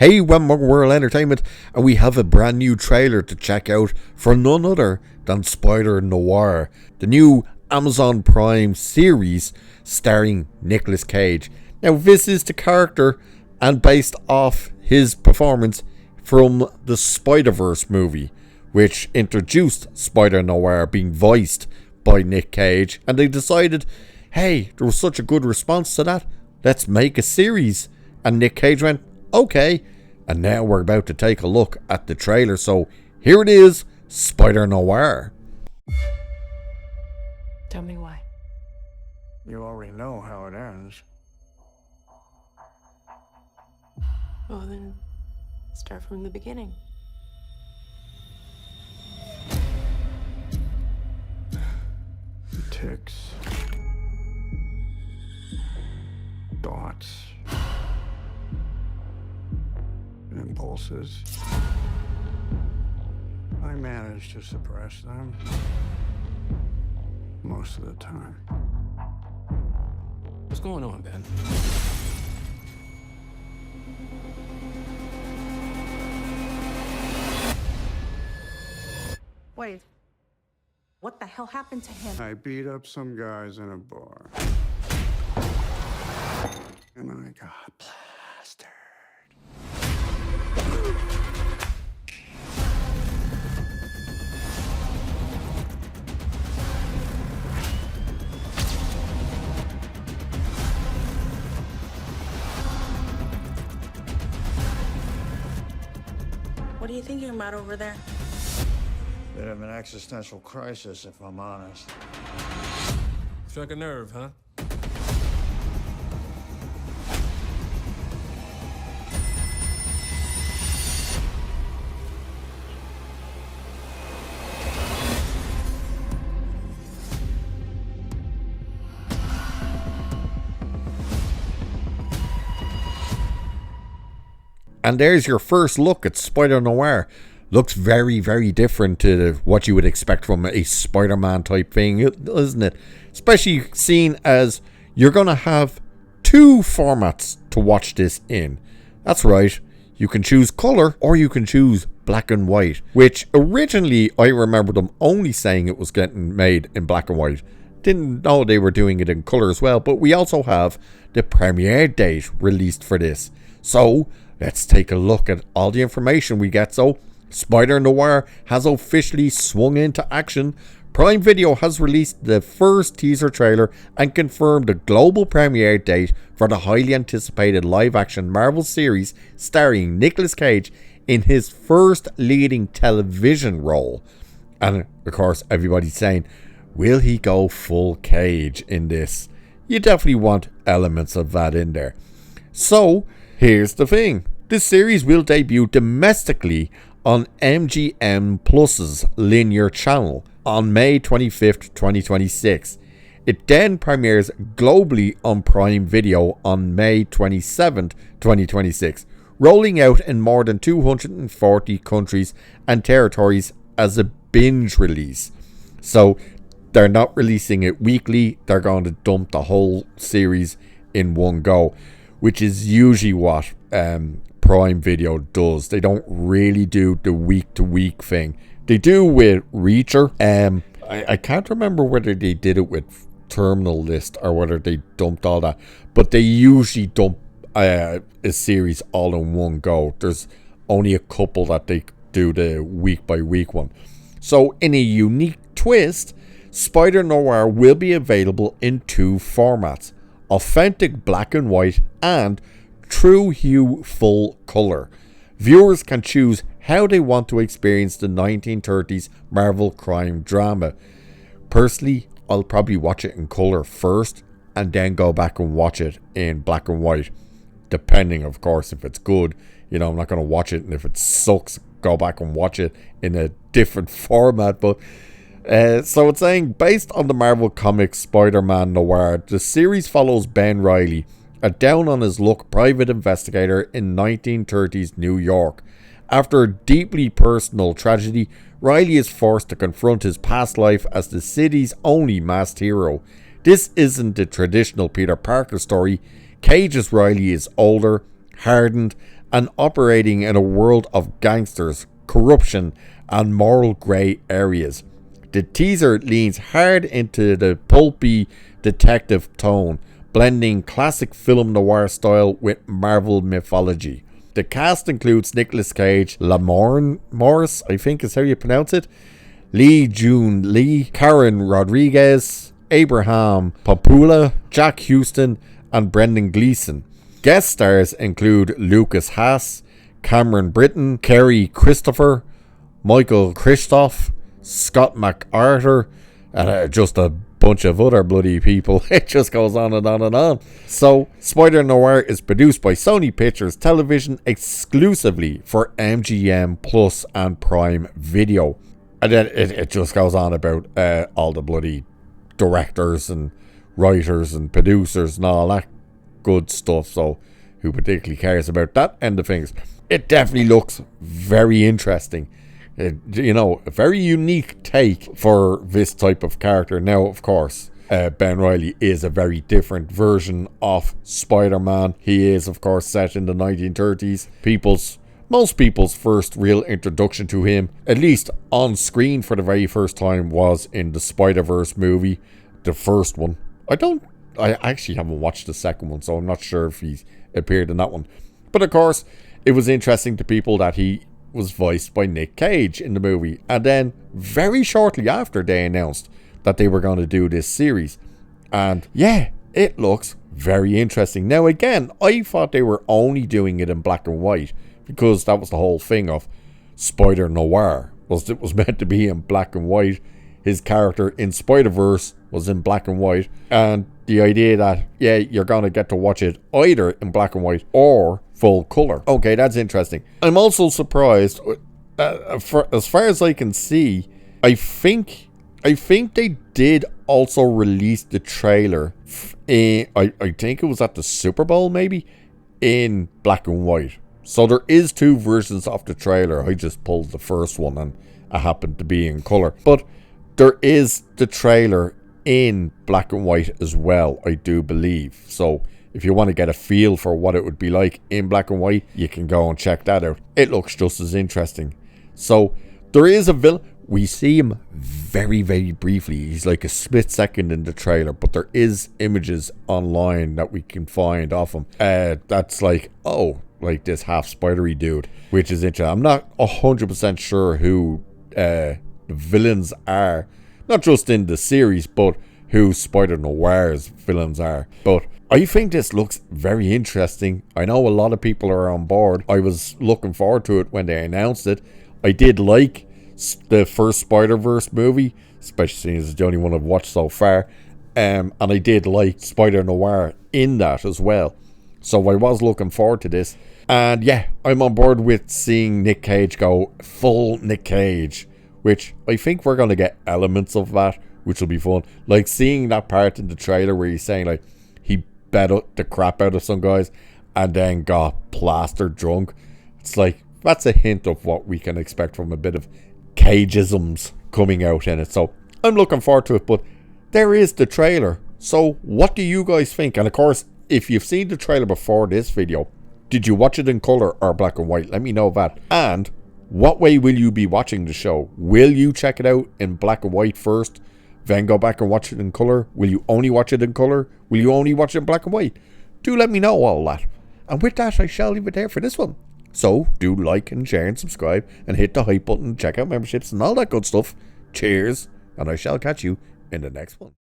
Hey, Wemmer World Entertainment, and we have a brand new trailer to check out for none other than Spider-Noir, the new Amazon Prime series starring Nicolas Cage. Now, this is the character and based off his performance from the Spider-Verse movie, which introduced Spider-Noir being voiced by Nick Cage, and they decided, hey, there was such a good response to that, let's make a series. And Nick Cage went, okay. And now we're about to take a look at the trailer, so here it is, Spider-Noir. Tell me why. You already know how it ends. Well, then start from the beginning. Ticks. Thoughts. Impulses. I manage to suppress them most of the time. What's going on, Ben? Wait, what the hell happened to him? I beat up some guys in a bar. And I got plastered. What are you thinking about over there? Bit of an existential crisis, if I'm honest. Struck a nerve, huh? And there's your first look at Spider-Noir. Looks very, very different to what you would expect from a Spider-Man type thing, isn't it? Especially seeing as you're going to have two formats to watch this in. That's right, you can choose color or you can choose black and white, which originally I remember them only saying it was getting made in black and white. Didn't know they were doing it in color as well, but we also have the premiere date released for this. So let's take a look at all the information we get. So Spider-Noir has officially swung into action. Prime Video has released the first teaser trailer and confirmed the global premiere date for the highly anticipated live-action Marvel series starring Nicolas Cage in his first leading television role. And of course, everybody's saying, will he go full Cage in this? You definitely want elements of that in there. So here's the thing. This series will debut domestically on MGM Plus's linear channel on May 25th, 2026. It then premieres globally on Prime Video on May 27th, 2026, rolling out in more than 240 countries and territories as a binge release. So they're not releasing it weekly, they're going to dump the whole series in one go, which is usually what Prime Video does. They don't really do the week-to-week thing. They do with Reacher. I can't remember whether they did it with Terminal List or whether they dumped all that, but they usually dump a series all in one go. There's only a couple that they do the week-by-week one. So in a unique twist, Spider-Noir will be available in two formats: authentic black and white and true hue full color. Viewers can choose how they want to experience the 1930s Marvel crime drama. Personally, I'll probably watch it in color first and then go back and watch it in black and white, depending, of course, if it's good. You know, I'm not going to watch it, and if it sucks, go back and watch it in a different format. But so it's saying, based on the Marvel Comics Spider-Man Noir, the series follows Ben Reilly, a down-on-his-luck private investigator in 1930s New York. After a deeply personal tragedy, Reilly is forced to confront his past life as the city's only masked hero. This isn't the traditional Peter Parker story. Cage's Reilly is older, hardened, and operating in a world of gangsters, corruption, and moral grey areas. The teaser leans hard into the pulpy detective tone, blending classic film noir style with Marvel mythology. The cast includes Nicolas Cage, Lamorne Morris, I think is how you pronounce it, Lee Jun Lee, Karen Rodriguez, Abraham Papula, Jack Houston, and Brendan Gleeson. Guest stars include Lucas Haas, Cameron Britton, Kerry Christopher, Michael Christoph, Scott MacArthur, and just a bunch of other bloody people. It just goes on and on and on. So, Spider-Noir is produced by Sony Pictures Television exclusively for MGM Plus and Prime Video. And then it just goes on about all the bloody directors and writers and producers and all that good stuff. So, who particularly cares about that end of things? It definitely looks very interesting. A very unique take for this type of character. Now, of course, Ben Reilly is a very different version of Spider-Man. He is, of course, set in the 1930s. Most people's first real introduction to him, at least on screen for the very first time, was in the Spider-Verse movie, the first one. I actually haven't watched the second one, so I'm not sure if he's appeared in that one. But of course, it was interesting to people that he was voiced by Nick Cage in the movie. And then very shortly after, they announced that they were going to do this series. And yeah, it looks very interesting. Now again, I thought they were only doing it in black and white, because that was the whole thing of Spider-Noir. It was meant to be in black and white. His character in Spider-Verse was in black and white. And the idea that, yeah, you're going to get to watch it either in black and white or full color. Okay, that's interesting. I'm also surprised, as far as I can see, I think they did also release the trailer I think it was at the Super Bowl maybe, in black and white. So there is two versions of the trailer. I just pulled the first one and I happened to be in color. But there is the trailer in black and white as well, I do believe. So if you want to get a feel for what it would be like in black and white, you can go and check that out. It looks just as interesting. So there is a villain. We see him very, very briefly. He's like a split second in the trailer, but there is images online that we can find of him. That's like, like this half spidery dude, which is interesting. I'm not 100% sure who the villains are, not just in the series, but who Spider-Noir's villains are. But I think this looks very interesting. I know a lot of people are on board. I was looking forward to it when they announced it. I did like the first Spider-Verse movie, especially as it's the only one I've watched so far. And I did like Spider-Noir in that as well. So I was looking forward to this. And yeah, I'm on board with seeing Nick Cage go full Nick Cage, which I think we're going to get elements of that, which will be fun. Like seeing that part in the trailer where he's saying like he bet the crap out of some guys and then got plastered drunk. It's like, that's a hint of what we can expect from a bit of Cageisms coming out in it. So I'm looking forward to it. But there is the trailer. So what do you guys think? And of course, if you've seen the trailer before this video, did you watch it in color or black and white? Let me know that. And what way will you be watching the show? Will you check it out in black and white first, then go back and watch it in color? Will you only watch it in color? Will you only watch it in black and white? Do let me know all that. And with that, I shall leave it there for this one. So do like and share and subscribe and hit the hype button, check out memberships and all that good stuff. Cheers, and I shall catch you in the next one.